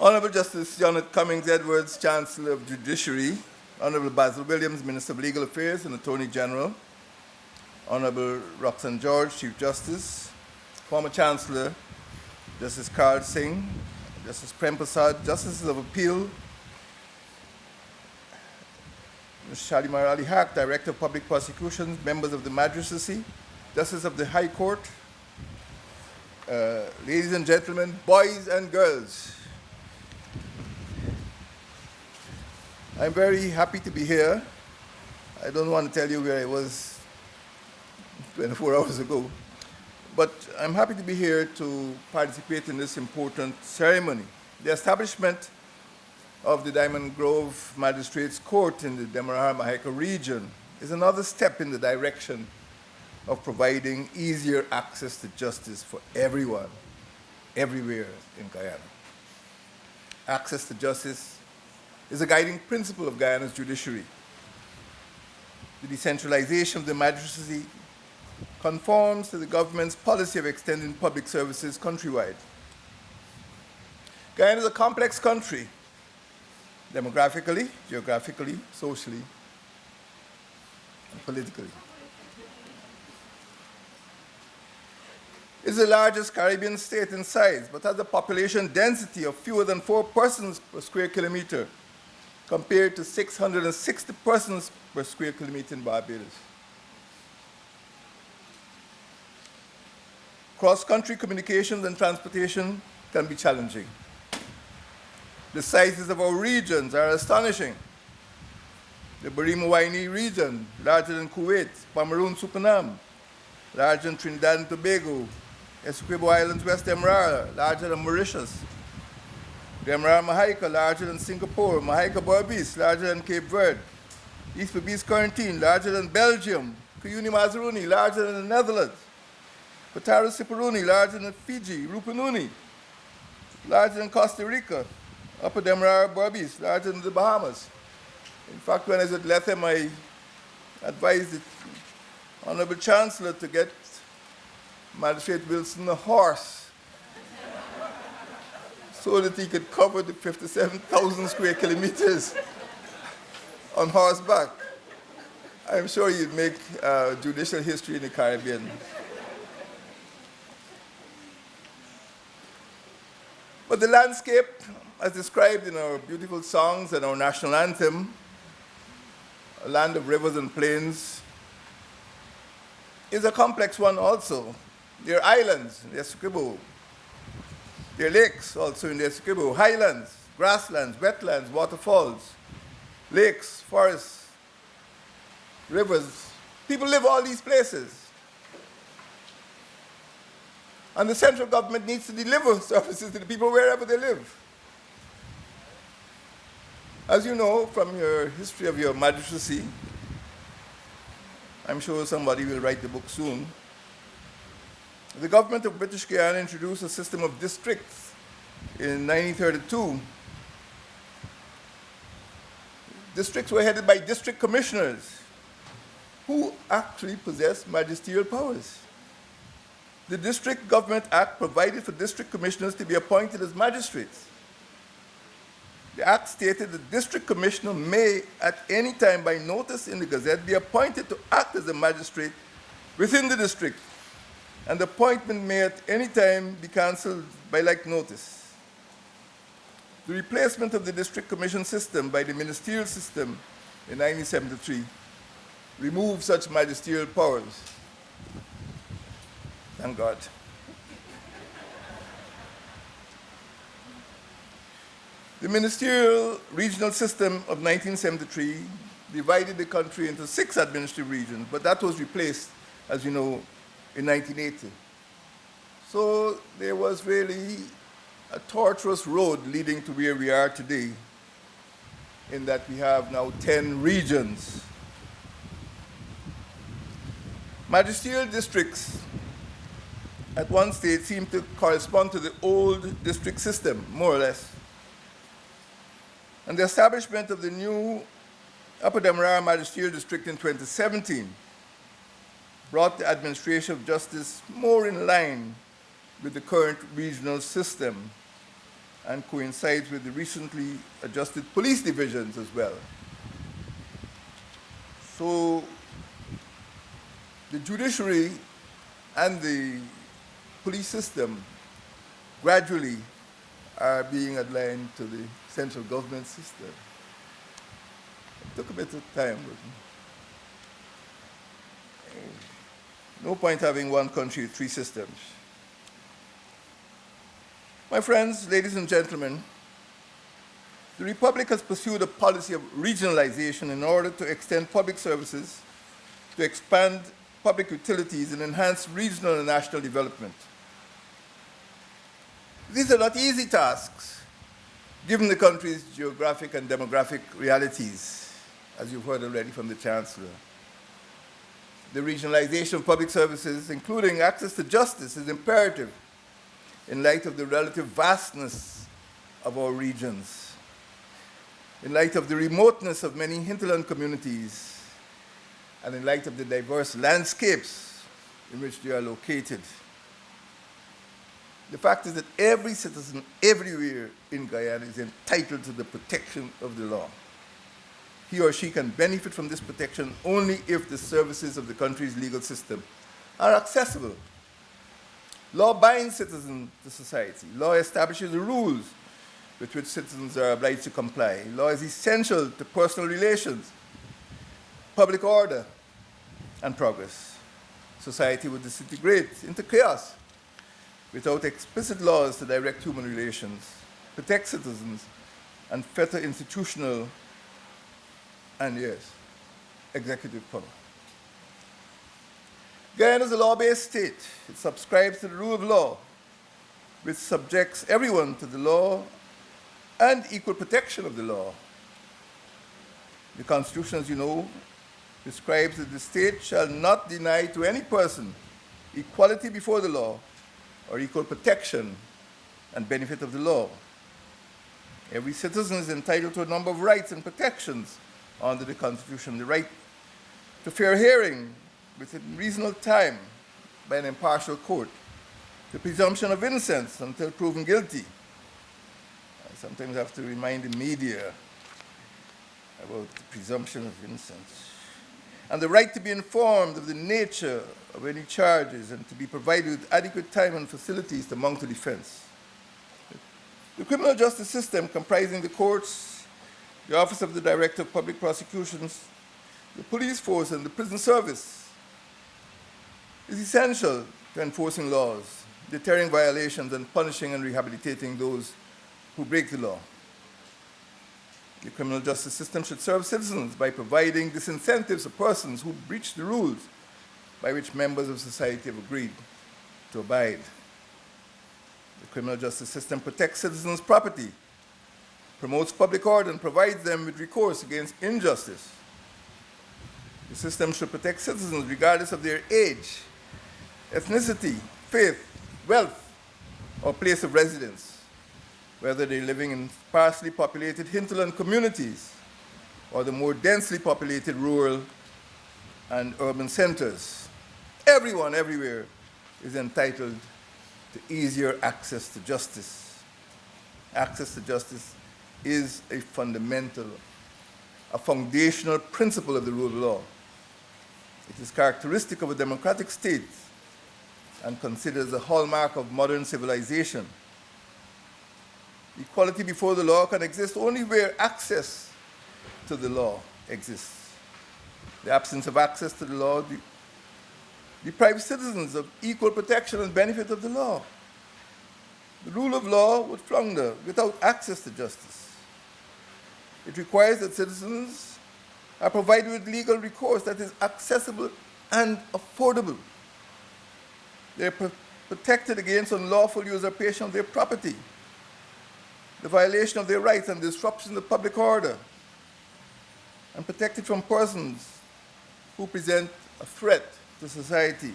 Honorable Justice Janet Cummings Edwards, Chancellor of Judiciary, Honorable Basil Williams, Minister of Legal Affairs and Attorney General, Honorable Roxanne George, Chief Justice, former Chancellor, Justice Karl Singh, Justice Prem Prasad, Justices of Appeal, Ms. Shalimar Ali Haq, Director of Public Prosecutions, members of the Magistracy, Justice of the High Court, ladies and gentlemen, boys and girls. I'm very happy to be here. I don't want to tell you where I was 24 hours ago, but I'm happy to be here to participate in this important ceremony. The establishment of the Diamond Grove Magistrates Court in the Demerara-Mahaica region is another step in the direction of providing easier access to justice for everyone, everywhere in Guyana. Access to justice is a guiding principle of Guyana's judiciary. The decentralization of the magistracy conforms to the government's policy of extending public services countrywide. Guyana is a complex country, demographically, geographically, socially, and politically. It's the largest Caribbean state in size, but has a population density of fewer than 4 persons per square kilometer, compared to 660 persons per square kilometer in Barbados. Cross-country communications and transportation can be challenging. The sizes of our regions are astonishing. The Barima-Waini region, larger than Kuwait, Pomeroon, Suriname, larger than Trinidad and Tobago, Essequibo Islands, West Demerara, larger than Mauritius, Demerara-Mahaica, larger than Singapore, Mahaica-Berbice, larger than Cape Verde, East Berbice-Corentyne, larger than Belgium, Cuyuni-Mazaruni, larger than the Netherlands, Patara-Siparuni, larger than Fiji, Rupununi, larger than Costa Rica, Upper Demerara-Berbice, larger than the Bahamas. In fact, when I was at Lethem, I advised the Honorable Chancellor to get Magistrate Wilson a horse so that he could cover the 57,000 square kilometers on horseback. I'm sure you'd make judicial history in the Caribbean. But the landscape, as described in our beautiful songs and our national anthem, a land of rivers and plains, is a complex one also. There are islands in the Essequibo. There are lakes also in the Essequibo, highlands, grasslands, wetlands, waterfalls, lakes, forests, rivers. People live all these places. And the central government needs to deliver services to the people wherever they live. As you know from your history of your magistracy, I'm sure somebody will write the book soon, the government of British Guyana introduced a system of districts in 1932. Districts were headed by district commissioners who actually possessed magisterial powers. The District Government Act provided for district commissioners to be appointed as magistrates. The Act stated the district commissioner may, at any time by notice in the Gazette, be appointed to act as a magistrate within the district, and the appointment may at any time be cancelled by like notice. The replacement of the district commission system by the ministerial system in 1973 removed such magisterial powers. Thank God. The ministerial regional system of 1973 divided the country into 6 administrative regions, but that was replaced, as you know, in 1980. So there was really a tortuous road leading to where we are today, in that we have now 10 regions. Magisterial districts at one stage seemed to correspond to the old district system, more or less. And the establishment of the new Upper Demerara Magisterial District in 2017 brought the administration of justice more in line with the current regional system. and coincides with the recently adjusted police divisions as well. So the judiciary and the police system gradually are being aligned to the central government system. It took a bit of time, but no point having one country with three systems. My friends, ladies and gentlemen, the Republic has pursued a policy of regionalization in order to extend public services, to expand public utilities, and enhance regional and national development. These are not easy tasks, given the country's geographic and demographic realities, as you've heard already from the Chancellor. The regionalization of public services, including access to justice, is imperative in light of the relative vastness of our regions, in light of the remoteness of many hinterland communities, and in light of the diverse landscapes in which they are located. The fact is that every citizen everywhere in Guyana is entitled to the protection of the law. He or she can benefit from this protection only if the services of the country's legal system are accessible. Law binds citizens to society. Law establishes the rules with which citizens are obliged to comply. Law is essential to personal relations, public order, and progress. Society would disintegrate into chaos without explicit laws to direct human relations, protect citizens, and fetter institutional and, yes, executive power. Guyana is a law-based state. It subscribes to the rule of law, which subjects everyone to the law and equal protection of the law. The Constitution, as you know, prescribes that the state shall not deny to any person equality before the law or equal protection and benefit of the law. Every citizen is entitled to a number of rights and protections under the Constitution: the right to fair hearing within reasonable time by an impartial court, the presumption of innocence until proven guilty. I sometimes have to remind the media about the presumption of innocence, and the right to be informed of the nature of any charges and to be provided with adequate time and facilities to mount a defense. The criminal justice system, comprising the courts, the Office of the Director of Public Prosecutions, the police force, and the prison service, is essential to enforcing laws, deterring violations, and punishing and rehabilitating those who break the law. The criminal justice system should serve citizens by providing disincentives to persons who breach the rules by which members of society have agreed to abide. The criminal justice system protects citizens' property, promotes public order, and provides them with recourse against injustice. The system should protect citizens regardless of their age, ethnicity, faith, wealth, or place of residence, whether they're living in sparsely populated hinterland communities or the more densely populated rural and urban centers. Everyone, everywhere, is entitled to easier access to justice. Access to justice is a fundamental, a foundational principle of the rule of law. It is characteristic of a democratic state and considered a hallmark of modern civilization. Equality before the law can exist only where access to the law exists. The absence of access to the law deprives citizens of equal protection and benefit of the law. The rule of law would flounder without access to justice. It requires that citizens are provided with legal recourse that is accessible and affordable. They are protected against unlawful usurpation of their property, the violation of their rights, and disruption of public order, and protected from persons who present a threat to society.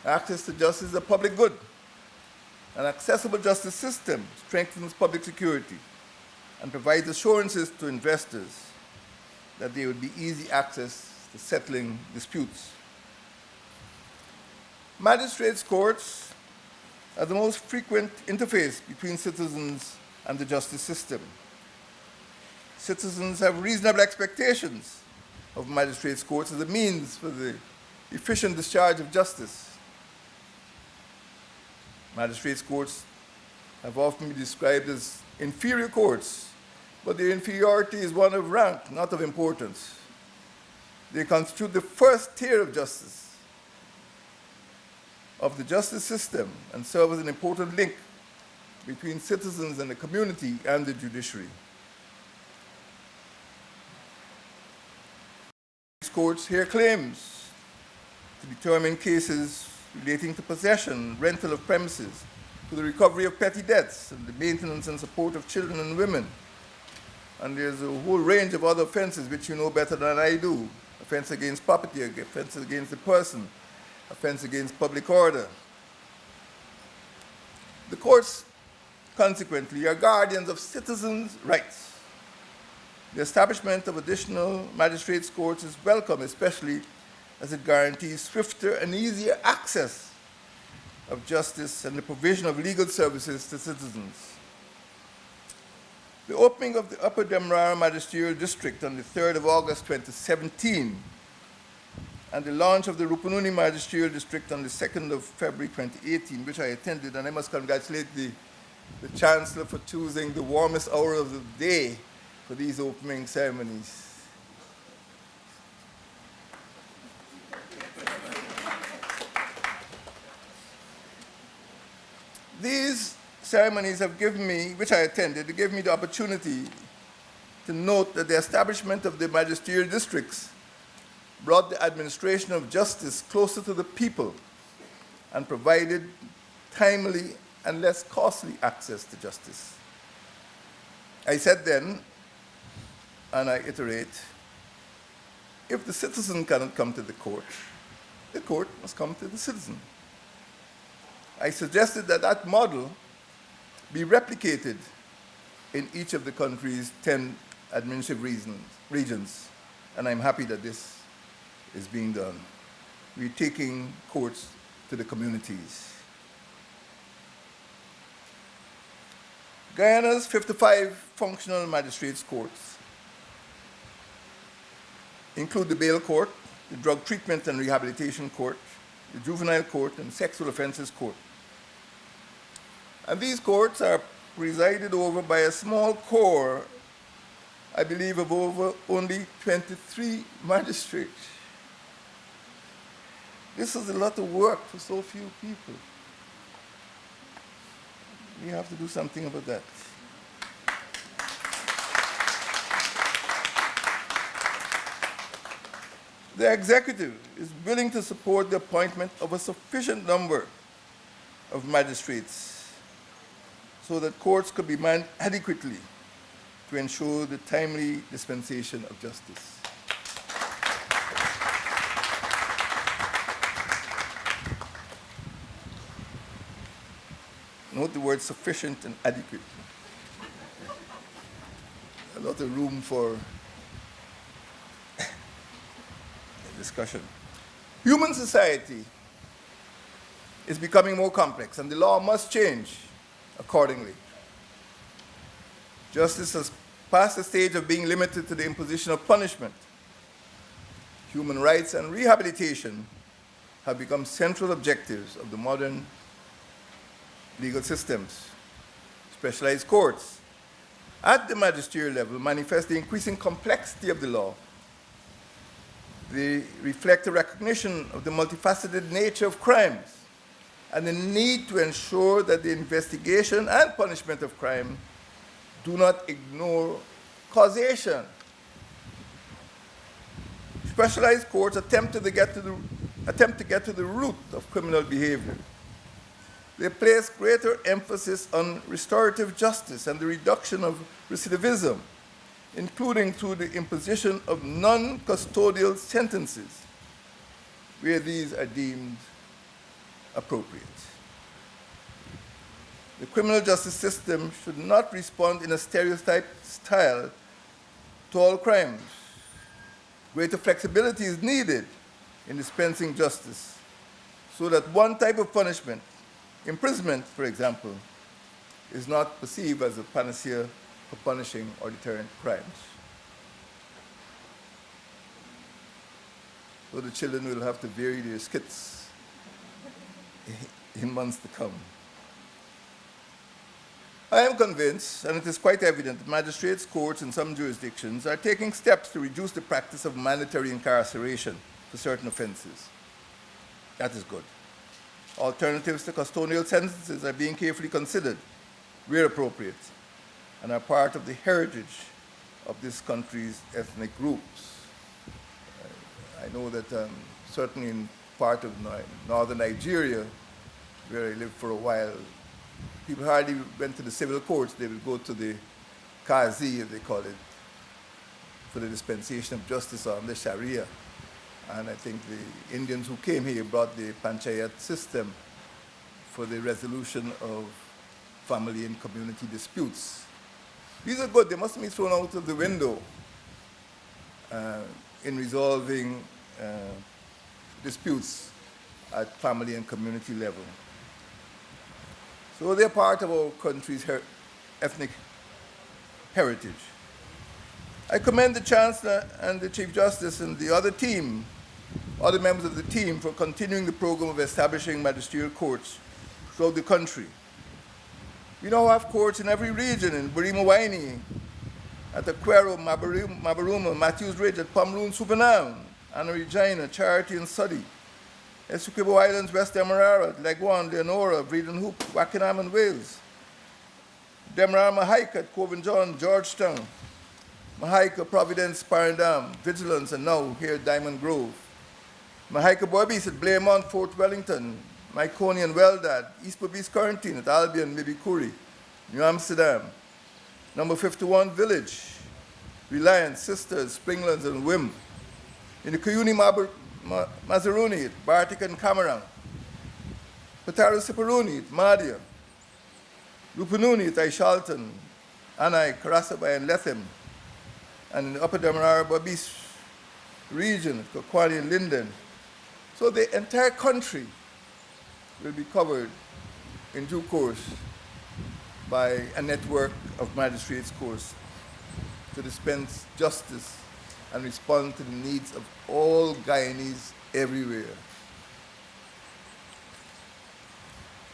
Access to justice is a public good. An accessible justice system strengthens public security and provides assurances to investors that there would be easy access to settling disputes. Magistrates' courts as the most frequent interface between citizens and the justice system. Citizens have reasonable expectations of magistrates' courts as a means for the efficient discharge of justice. Magistrates' courts have often been described as inferior courts, but their inferiority is one of rank, not of importance. They constitute the first tier of justice, of the justice system, and serve as an important link between citizens and the community and the judiciary. These courts hear claims to determine cases relating to possession, rental of premises, to the recovery of petty debts, and the maintenance and support of children and women. And there's a whole range of other offenses which you know better than I do. Offense against property, offense against the person, offense against public order. The courts, consequently, are guardians of citizens' rights. The establishment of additional magistrates' courts is welcome, especially as it guarantees swifter and easier access of justice and the provision of legal services to citizens. The opening of the Upper Demerara Magisterial District on the 3rd of August 2017 and the launch of the Rupununi Magisterial District on the 2nd of February 2018, which I attended, and I must congratulate the Chancellor for choosing the warmest hour of the day for these opening ceremonies. These ceremonies have given me, which I attended, they gave me the opportunity to note that the establishment of the magisterial districts brought the administration of justice closer to the people and provided timely and less costly access to justice. I said then, and I iterate, if the citizen cannot come to the court must come to the citizen. I suggested that that model be replicated in each of the country's 10 administrative regions, and I'm happy that this is being done. We're taking courts to the communities. Guyana's 55 functional magistrates' courts include the bail court, the drug treatment and rehabilitation court, the juvenile court, and sexual offenses court. And these courts are presided over by a small corps, I believe, of over only 23 magistrates. This is a lot of work for so few people. We have to do something about that. The executive is willing to support the appointment of a sufficient number of magistrates so that courts could be manned adequately to ensure the timely dispensation of justice. Note the word sufficient and adequate. A lot of room for discussion. Human society is becoming more complex, and the law must change accordingly. Justice has passed the stage of being limited to the imposition of punishment. Human rights and rehabilitation have become central objectives of the modern legal systems. Specialized courts at the magisterial level manifest the increasing complexity of the law. They reflect a recognition of the multifaceted nature of crimes and the need to ensure that the investigation and punishment of crime do not ignore causation. Specialized courts attempt to get to the root of criminal behavior. They place greater emphasis on restorative justice and the reduction of recidivism, including through the imposition of non-custodial sentences where these are deemed appropriate. The criminal justice system should not respond in a stereotyped style to all crimes. Greater flexibility is needed in dispensing justice so that one type of punishment Imprisonment, for example, is not perceived as a panacea for punishing or deterrent crimes. So the children will have to vary their skits in months to come. I am convinced, and it is quite evident, that magistrates, courts in some jurisdictions are taking steps to reduce the practice of mandatory incarceration for certain offenses. That is good. Alternatives to custodial sentences are being carefully considered, where appropriate, and are part of the heritage of this country's ethnic groups. I know that certainly in part of northern Nigeria, where I lived for a while, people hardly went to the civil courts. They would go to the Qazi, as they call it, for the dispensation of justice on the Sharia. And I think the Indians who came here brought the panchayat system for the resolution of family and community disputes. These are good. They mustn't be thrown out of the window in resolving disputes at family and community level. So they're part of our country's ethnic heritage. I commend the Chancellor and the Chief Justice and the other members of the team for continuing the program of establishing magisterial courts throughout the country. We now have courts in every region, in Burima-Waini, at Aquero, Mabaruma, Matthews Ridge, at Pomloon, Supernam, Anna Regina, Charity, and Suddy, Essequibo Islands, West Demerara, Legwan, Leonora, Breeden Hoop, Wackenham, and Wales, Demerara, Mahaika at Cove and John, Georgetown, Mahaika, Providence, Parandam, Vigilance, and now here at Diamond Grove, Mahaika Borbis at Blairmont, Fort Wellington, Myconi and Weldad, East Berbice Quarantine at Albion, Mibikuri, New Amsterdam, number 51 Village, Reliance, Sisters, Springlands, and Wim. In the Kuyuni Mazaruni at Bartik and Camarang, Pataru Siparuni at Madia, Rupununi at Aishalton, Anai, Karasabay, and Lethem, and in the Upper Demerara Berbice region at Kokwani and Linden. So the entire country will be covered in due course by a network of magistrates' courts to dispense justice and respond to the needs of all Guyanese everywhere.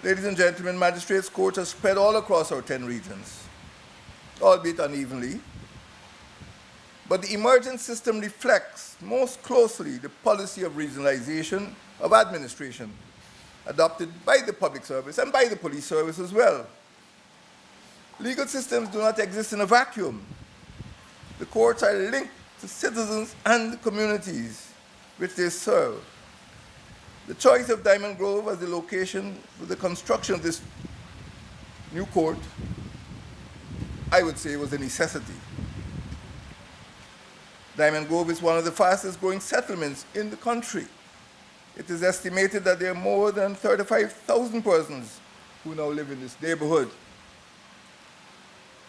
Ladies and gentlemen, magistrates' courts are spread all across our 10 regions, albeit unevenly, but the emergent system reflects most closely the policy of regionalization of administration adopted by the public service and by the police service as well. Legal systems do not exist in a vacuum. The courts are linked to citizens and the communities which they serve. The choice of Diamond Grove as the location for the construction of this new court, I would say, was a necessity. Diamond Grove is one of the fastest growing settlements in the country. It is estimated that there are more than 35,000 persons who now live in this neighborhood.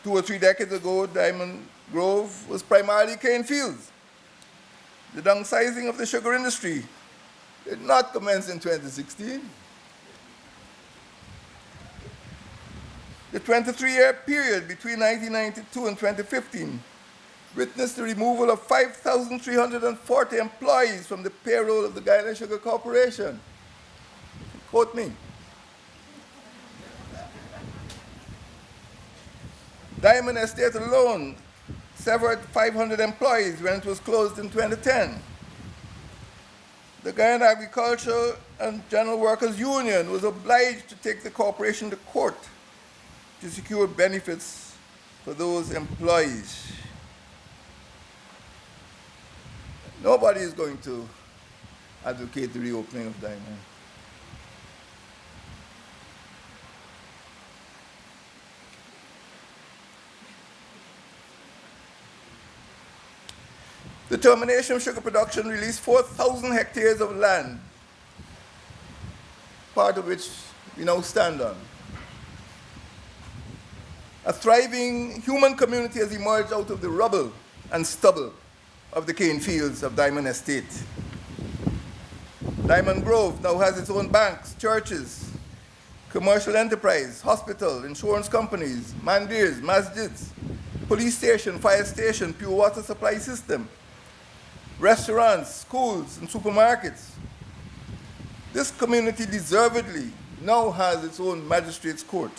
2 or 3 decades ago, Diamond Grove was primarily cane fields. The downsizing of the sugar industry did not commence in 2016. The 23-year period between 1992 and 2015 witnessed the removal of 5,340 employees from the payroll of the Guyana Sugar Corporation. Quote me. Diamond Estate alone severed 500 employees when it was closed in 2010. The Guyana Agriculture and General Workers Union was obliged to take the corporation to court to secure benefits for those employees. Nobody is going to advocate the reopening of Diamond. The termination of sugar production released 4,000 hectares of land, part of which we now stand on. A thriving human community has emerged out of the rubble and stubble of the cane fields of Diamond Estate. Diamond Grove now has its own banks, churches, commercial enterprise, hospital, insurance companies, mandirs, masjids, police station, fire station, pure water supply system, restaurants, schools, and supermarkets. This community deservedly now has its own magistrates court.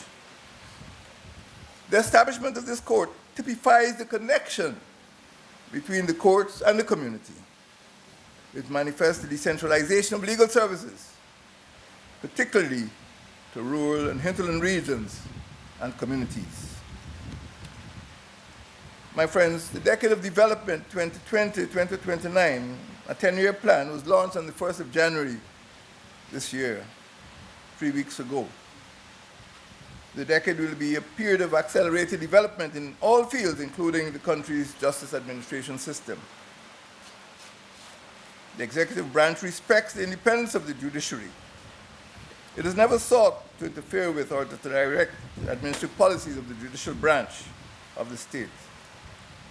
The establishment of this court typifies the connection between the courts and the community. It manifests the decentralization of legal services, particularly to rural and hinterland regions and communities. My friends, the Decade of Development 2020-2029, a 10-year plan, was launched on the 1st of January this year, 3 weeks ago. The decade will be a period of accelerated development in all fields, including the country's justice administration system. The executive branch respects the independence of the judiciary. It has never sought to interfere with or to direct administrative policies of the judicial branch of the state.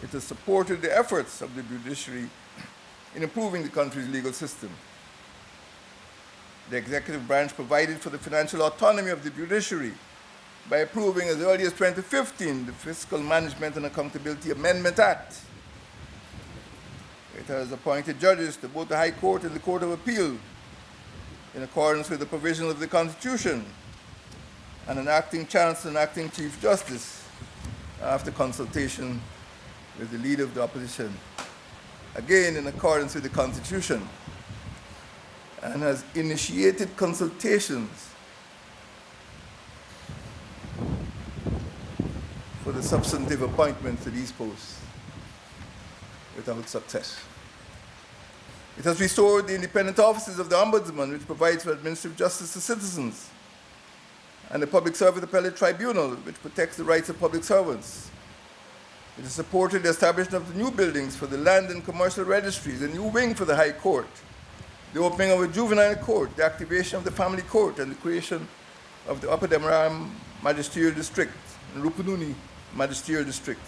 It has supported the efforts of the judiciary in improving the country's legal system. The executive branch provided for the financial autonomy of the judiciary by approving as early as 2015 the Fiscal Management and Accountability Amendment Act. It has appointed judges to both the High Court and the Court of Appeal in accordance with the provisions of the Constitution, and an acting chancellor and acting chief justice after consultation with the leader of the opposition, again in accordance with the Constitution, and has initiated consultations for the substantive appointments to these posts without success. It has restored the independent offices of the Ombudsman, which provides for administrative justice to citizens, and the Public Service Appellate Tribunal, which protects the rights of public servants. It has supported the establishment of the new buildings for the land and commercial registries, a new wing for the High Court, the opening of a juvenile court, the activation of the family court, and the creation of the Upper Demerara Magisterial District and Rupununi Magisterial District.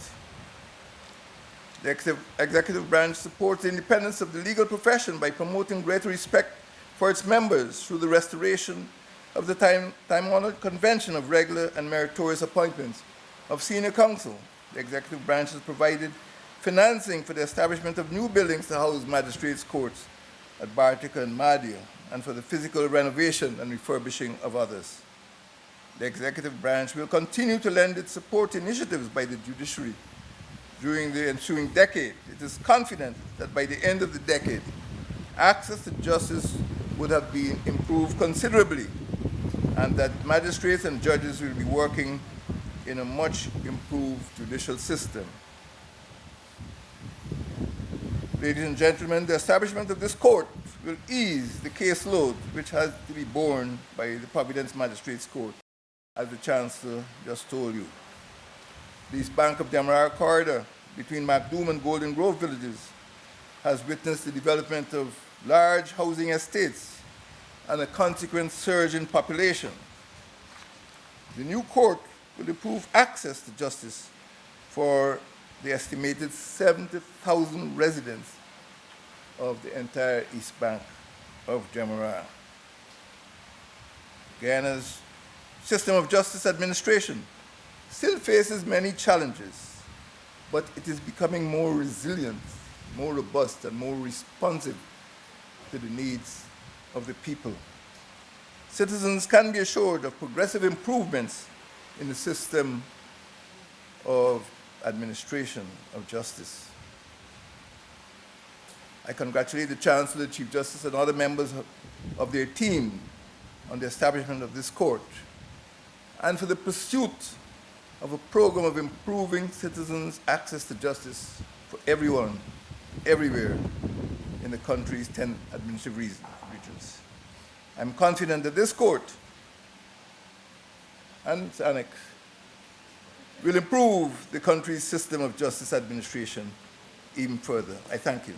The executive branch supports the independence of the legal profession by promoting greater respect for its members through the restoration of the time-honored convention of regular and meritorious appointments of senior counsel. The executive branch has provided financing for the establishment of new buildings to house magistrates' courts at Bartica and Mahdia, and for the physical renovation and refurbishing of others. The executive branch will continue to lend its support to initiatives by the judiciary during the ensuing decade. It is confident that by the end of the decade, access to justice would have been improved considerably, and that magistrates and judges will be working in a much improved judicial system. Ladies and gentlemen, the establishment of this court will ease the caseload which has to be borne by the Providence Magistrates Court, as the Chancellor just told you. The East Bank of Demerara corridor between MacDoom and Golden Grove villages has witnessed the development of large housing estates and a consequent surge in population. The new court will improve access to justice for the estimated 70,000 residents of the entire East Bank of Demerara. Guyana's system of justice administration still faces many challenges, but it is becoming more resilient, more robust, and more responsive to the needs of the people. Citizens can be assured of progressive improvements in the system of administration of justice. I congratulate the Chancellor, Chief Justice, and other members of their team on the establishment of this court and for the pursuit of a program of improving citizens' access to justice for everyone, everywhere in the country's 10 administrative regions. I'm confident that this court and its annex will improve the country's system of justice administration even further. I thank you.